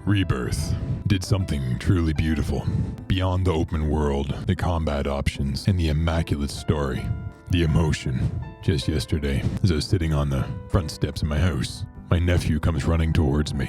Rebirth did something truly beautiful. Beyond the open world, the combat options, and the immaculate story. The emotion. Just yesterday, as I was sitting on the front steps of my house, my nephew comes running towards me,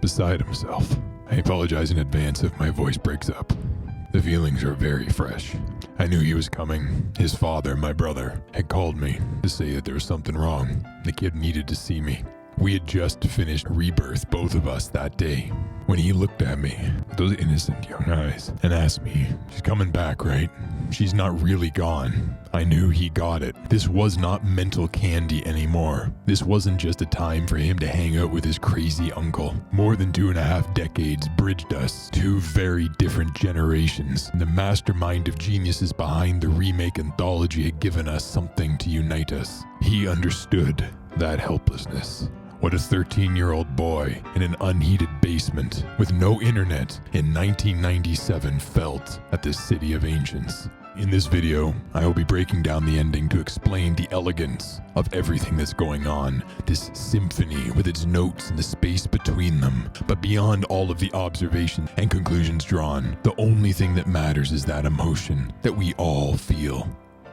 beside himself. I apologize in advance if my voice breaks up. The feelings are very fresh. I knew he was coming. His father, my brother, had called me to say that there was something wrong. The kid needed to see me. We had just finished Rebirth, both of us, that day. When he looked at me with those innocent young eyes and asked me, "She's coming back, right? She's not really gone." I knew he got it. This was not mental candy anymore. This wasn't just a time for him to hang out with his crazy uncle. More than 2.5 decades bridged us, two very different generations. The mastermind of geniuses behind the remake anthology had given us something to unite us. He understood that helplessness. What a 13-year-old boy in an unheated basement with no internet in 1997 felt at the City of Ancients. In this video, I will be breaking down the ending to explain the elegance of everything that's going on, this symphony with its notes and the space between them. But beyond all of the observations and conclusions drawn, the only thing that matters is that emotion that we all feel.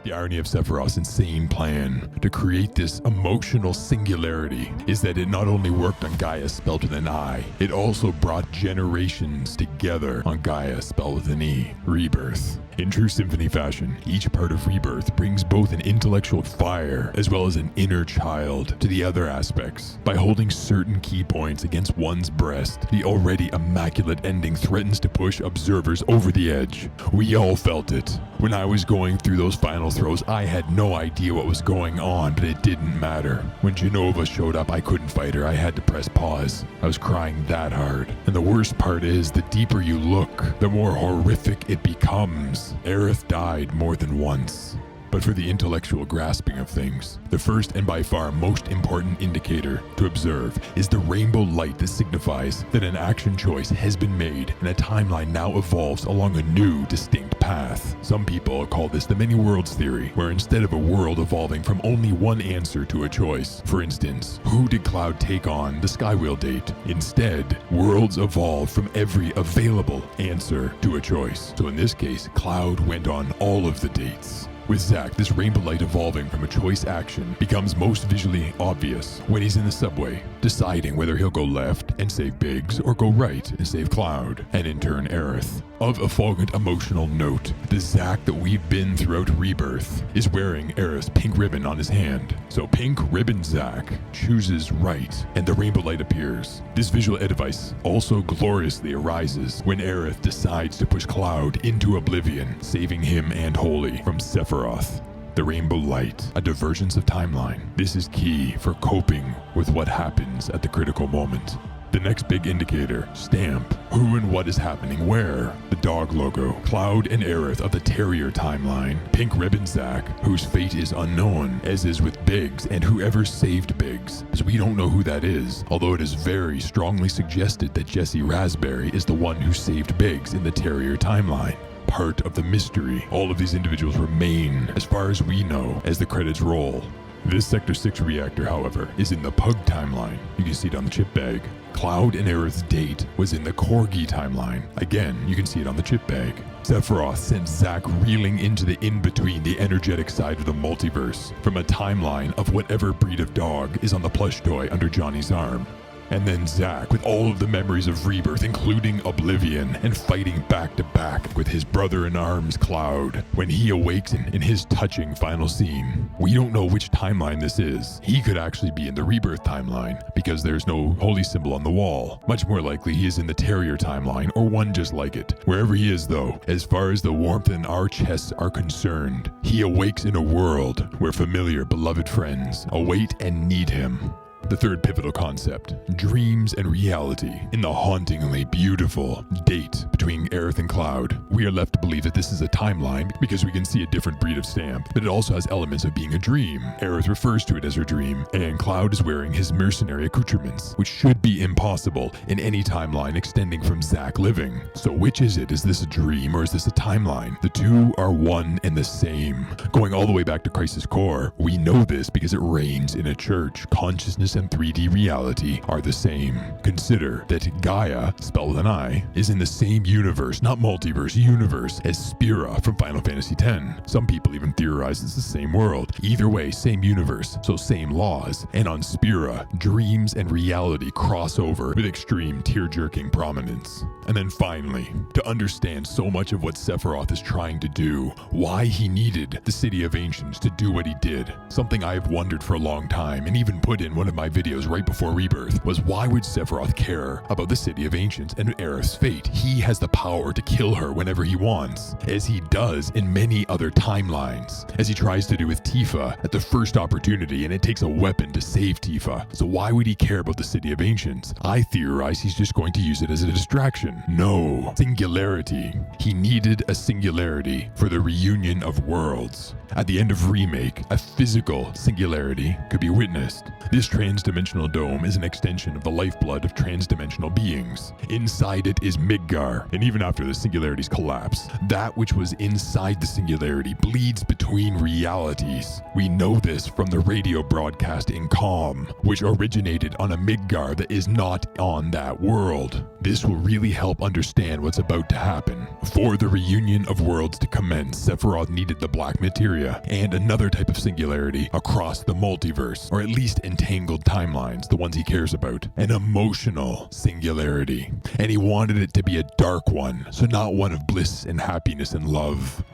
The irony of Sephiroth's insane plan to create this emotional singularity is that it not only worked on Gaia spelled with an I, it also brought generations together on Gaia spelled with an E, Rebirth. In true symphony fashion, each part of Rebirth brings both an intellectual fire as well as an inner child to the other aspects. By holding certain key points against one's breast, the already immaculate ending threatens to push observers over the edge. We all felt it. When I was going through those final throws, I had no idea what was going on, but it didn't matter. When Genova showed up, I couldn't fight her. I had to press pause. I was crying that hard. And the worst part is, the deeper you look, the more horrific it becomes. Aerith died more than once. But for the intellectual grasping of things, the first and by far most important indicator to observe is the rainbow light that signifies that an action choice has been made and a timeline now evolves along a new, distinct path. Some people call this the many worlds theory, where instead of a world evolving from only one answer to a choice, for instance, who did Cloud take on the Skywheel date? Instead, worlds evolve from every available answer to a choice. So in this case, Cloud went on all of the dates. With Zack, this rainbow light evolving from a choice action becomes most visually obvious when he's in the subway, deciding whether he'll go left and save Biggs or go right and save Cloud, and in turn Aerith. Of effulgent emotional note, the Zack that we've been throughout Rebirth is wearing Aerith's pink ribbon on his hand. So Pink Ribbon Zack chooses right, and the rainbow light appears. This visual device also gloriously arises when Aerith decides to push Cloud into oblivion, saving him and Holy from Sephiroth. The rainbow light, a divergence of timeline. This is key for coping with what happens at the critical moment. The next big indicator, stamp, who and what is happening where. The dog logo, Cloud and Aerith of the Terrier timeline. Pink Ribbon Zack, whose fate is unknown, as is with Biggs and whoever saved Biggs, as we don't know who that is, although it is very strongly suggested that Jesse Raspberry is the one who saved Biggs in the Terrier timeline. Part of the mystery. All of these individuals remain, as far as we know, as the credits roll. This Sector 6 reactor, however, is in the Pug timeline. You can see it on the chip bag. Cloud and Aerith's date was in the Corgi timeline. Again, you can see it on the chip bag. Sephiroth sent Zack reeling into the in-between, the energetic side of the multiverse, from a timeline of whatever breed of dog is on the plush toy under Johnny's arm. And then Zack, with all of the memories of Rebirth, including Oblivion, and fighting back to back with his brother-in-arms Cloud, when he awakes in his touching final scene. We don't know which timeline this is. He could actually be in the Rebirth timeline, because there's no holy symbol on the wall. Much more likely he is in the Terrier timeline, or one just like it. Wherever he is though, as far as the warmth in our chests are concerned, he awakes in a world where familiar, beloved friends await and need him. The third pivotal concept, dreams and reality. In the hauntingly beautiful date between Aerith and Cloud, we are left to believe that this is a timeline because we can see a different breed of stamp, but it also has elements of being a dream. Aerith refers to it as her dream, and Cloud is wearing his mercenary accoutrements, which should be impossible in any timeline extending from Zack living. So which is it? Is this a dream or is this a timeline? The two are one and the same. Going all the way back to Crisis Core, we know this because it reigns in a church. Consciousness and 3D reality are the same. Consider that Gaia, spelled with an I, is in the same universe, not multiverse, universe, as Spira from Final Fantasy X. Some people even theorize it's the same world. Either way, same universe, so same laws. And on Spira, dreams and reality cross over with extreme tear-jerking prominence. And then finally, to understand so much of what Sephiroth is trying to do, why he needed the City of Ancients to do what he did, something I've wondered for a long time and even put in one of my videos right before Rebirth, was why would Sephiroth care about the City of Ancients and Aerith's fate? He has the power to kill her whenever he wants, as he does in many other timelines, as he tries to do with Tifa at the first opportunity, and it takes a weapon to save Tifa. So why would he care about the City of Ancients? I theorize he's just going to use it as a distraction. No. Singularity. He needed a singularity for the reunion of worlds. At the end of Remake, a physical singularity could be witnessed. This transdimensional dome is an extension of the lifeblood of transdimensional beings. Inside it is Midgar, and even after the singularity's collapse, that which was inside the singularity bleeds between realities. We know this from the radio broadcast in Calm, which originated on a Midgar that is not on that world. This will really help understand what's about to happen. For the reunion of worlds to commence, Sephiroth needed the black materia and another type of singularity across the multiverse, or at least entangled timelines, the ones he cares about. An emotional singularity. And he wanted it to be a dark one, so not one of bliss and happiness and love.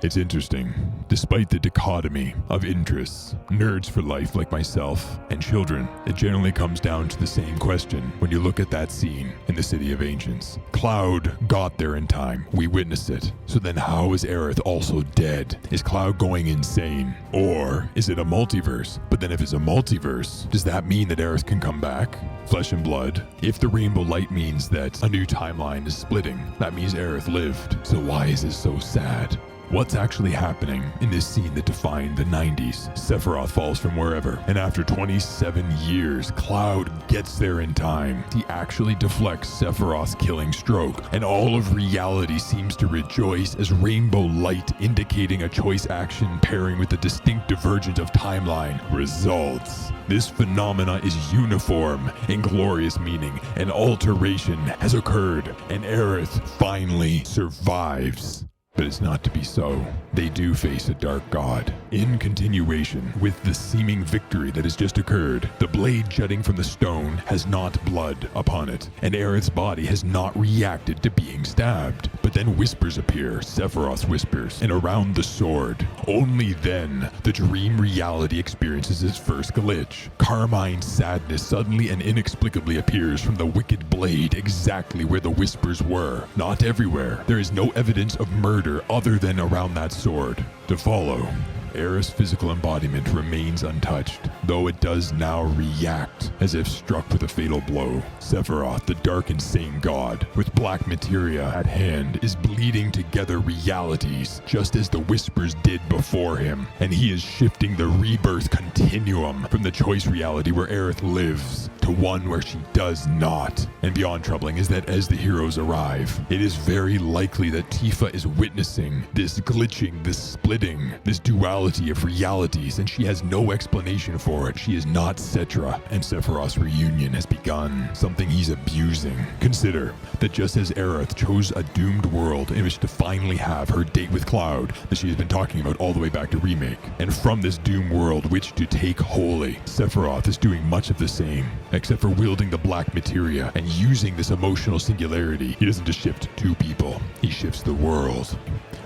It's interesting. Despite the dichotomy of interests, nerds for life like myself, and children, it generally comes down to the same question when you look at that scene in the City of Ancients. Cloud got there in time. We witnessed it. So then how is Aerith also dead? Is Cloud going insane? Or is it a multiverse? But then if it's a multiverse, does that mean that Aerith can come back? Flesh and blood? If the rainbow light means that a new timeline is splitting, that means Aerith lived. So why is this so sad? What's actually happening in this scene that defined the 90s? Sephiroth falls from wherever, and after 27 years, Cloud gets there in time. He actually deflects Sephiroth's killing stroke, and all of reality seems to rejoice as rainbow light indicating a choice action pairing with a distinct divergence of timeline results. This phenomena is uniform in glorious meaning. An alteration has occurred, and Aerith finally survives. But it's not to be so. They do face a dark god. In continuation with the seeming victory that has just occurred, the blade jutting from the stone has not blood upon it, and Aerith's body has not reacted to being stabbed. But then whispers appear, Sephiroth's whispers, and around the sword. Only then, the dream reality experiences its first glitch. Carmine sadness suddenly and inexplicably appears from the wicked blade exactly where the whispers were. Not everywhere. There is no evidence of murder other than around that sword. To follow, Aerith's physical embodiment remains untouched, though it does now react as if struck with a fatal blow. Sephiroth, the dark insane god, with black materia at hand, is bleeding together realities, just as the whispers did before him, and he is shifting the rebirth continuum from the choice reality where Aerith lives to one where she does not. And beyond troubling is that as the heroes arrive, it is very likely that Tifa is witnessing this glitching, this splitting, this duality of realities, and she has no explanation for it. She is not Cetra, and Sephiroth's reunion has begun, something he's abusing. Consider that just as Aerith chose a doomed world in which to finally have her date with Cloud that she has been talking about all the way back to Remake, and from this doomed world which to take wholly, Sephiroth is doing much of the same, except for wielding the black materia and using this emotional singularity. He doesn't just shift two people, he shifts the world.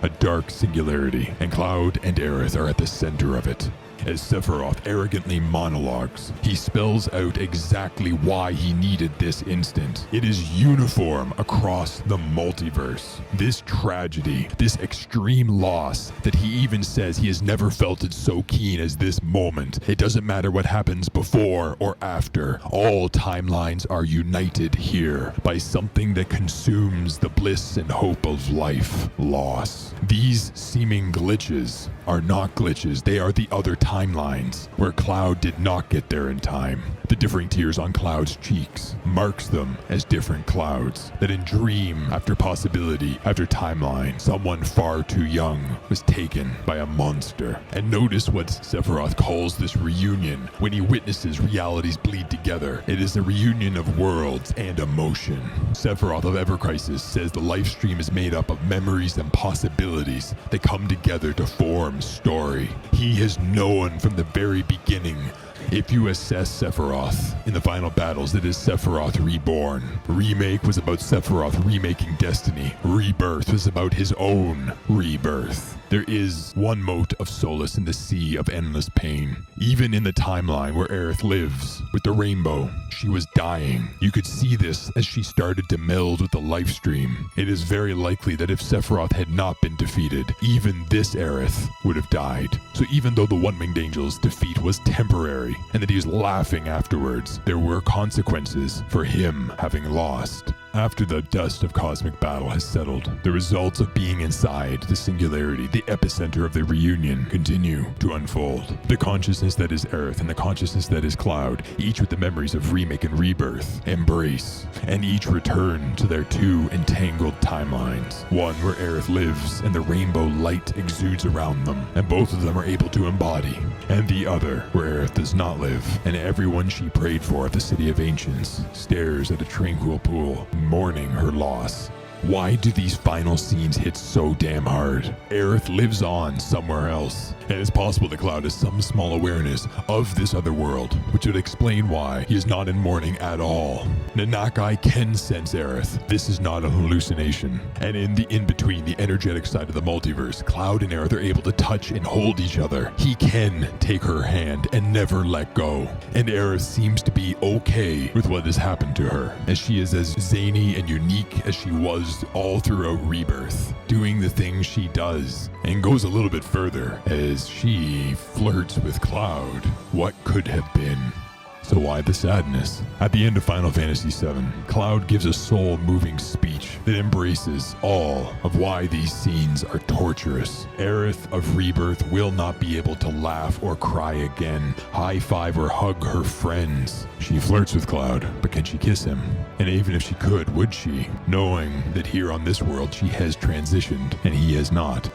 A dark singularity, and Cloud and Aerith are at the center of it. As Sephiroth arrogantly monologues, he spells out exactly why he needed this instant. It is uniform across the multiverse. This tragedy, this extreme loss that he even says he has never felt it so keen as this moment. It doesn't matter what happens before or after. All timelines are united here by something that consumes the bliss and hope of life, loss. These seeming glitches are not glitches. They are the other timelines timelines where Cloud did not get there in time. The differing tears on Cloud's cheeks marks them as different Clouds, that in dream after possibility after timeline, someone far too young was taken by a monster. And notice what Sephiroth calls this reunion when he witnesses realities bleed together. It is a reunion of worlds and emotion. Sephiroth of Ever Crisis says the life stream is made up of memories and possibilities that come together to form story. He has known from the very beginning. If you assess Sephiroth in the final battles, it is Sephiroth Reborn. Remake was about Sephiroth remaking Destiny. Rebirth was about his own rebirth. There is one mote of solace in the sea of endless pain. Even in the timeline where Aerith lives, with the rainbow, she was dying. You could see this as she started to meld with the life stream. It is very likely that if Sephiroth had not been defeated, even this Aerith would have died. So even though the One-Winged Angel's defeat was temporary, and that he was laughing afterwards, there were consequences for him having lost. After the dust of cosmic battle has settled, the results of being inside the singularity, the epicenter of the reunion, continue to unfold. The consciousness that is Aerith and the consciousness that is Cloud, each with the memories of remake and rebirth, embrace, and each return to their two entangled timelines. One where Aerith lives and the rainbow light exudes around them, and both of them are able to embody. And the other where Aerith does not live, and everyone she prayed for at the City of Ancients stares at a tranquil pool, mourning her loss. Why do these final scenes hit so damn hard? Aerith lives on somewhere else, and it's possible that Cloud has some small awareness of this other world, which would explain why he is not in mourning at all. Nanakai can sense Aerith. This is not a hallucination. And in the in-between, the energetic side of the multiverse, Cloud and Aerith are able to touch and hold each other. He can take her hand and never let go. And Aerith seems to be okay with what has happened to her, as she is as zany and unique as she was all throughout Rebirth, doing the things she does, and goes a little bit further as she flirts with Cloud. What could have been? So why the sadness? At the end of Final Fantasy VII, Cloud gives a soul-moving speech that embraces all of why these scenes are torturous. Aerith of Rebirth will not be able to laugh or cry again, high-five or hug her friends. She flirts with Cloud, but can she kiss him? And even if she could, would she? Knowing that here on this world she has transitioned and he has not.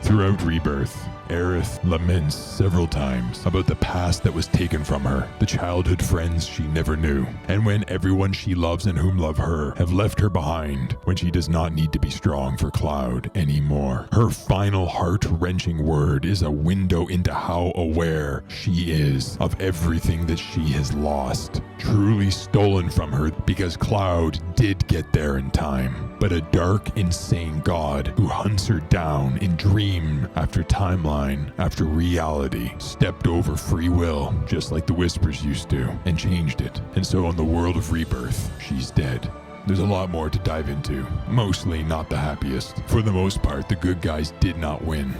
Throughout Rebirth, Aerith laments several times about the past that was taken from her, the childhood friends she never knew, and when everyone she loves and whom love her have left her behind, when she does not need to be strong for Cloud anymore. Her final heart-wrenching word is a window into how aware she is of everything that she has lost, truly stolen from her, because Cloud did get there in time, but a dark, insane god who hunts her down in dream after timeline after reality stepped over free will, just like the Whispers used to, and changed it. And so in the world of Rebirth, she's dead. There's a lot more to dive into, mostly not the happiest. For the most part, the good guys did not win.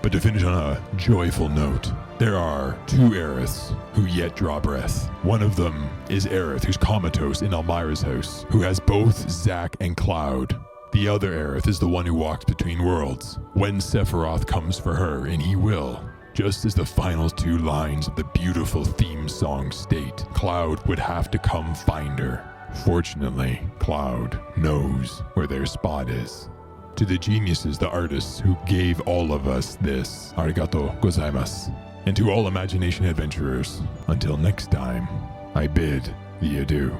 But to finish on a joyful note, there are two Aeriths who yet draw breath. One of them is Aerith, who's comatose in Elmira's house, who has both Zack and Cloud. The other Aerith is the one who walks between worlds, when Sephiroth comes for her, and he will. Just as the final two lines of the beautiful theme song state, Cloud would have to come find her. Fortunately, Cloud knows where their spot is. To the geniuses, the artists who gave all of us this, arigato gozaimasu. And to all imagination adventurers, until next time, I bid thee adieu.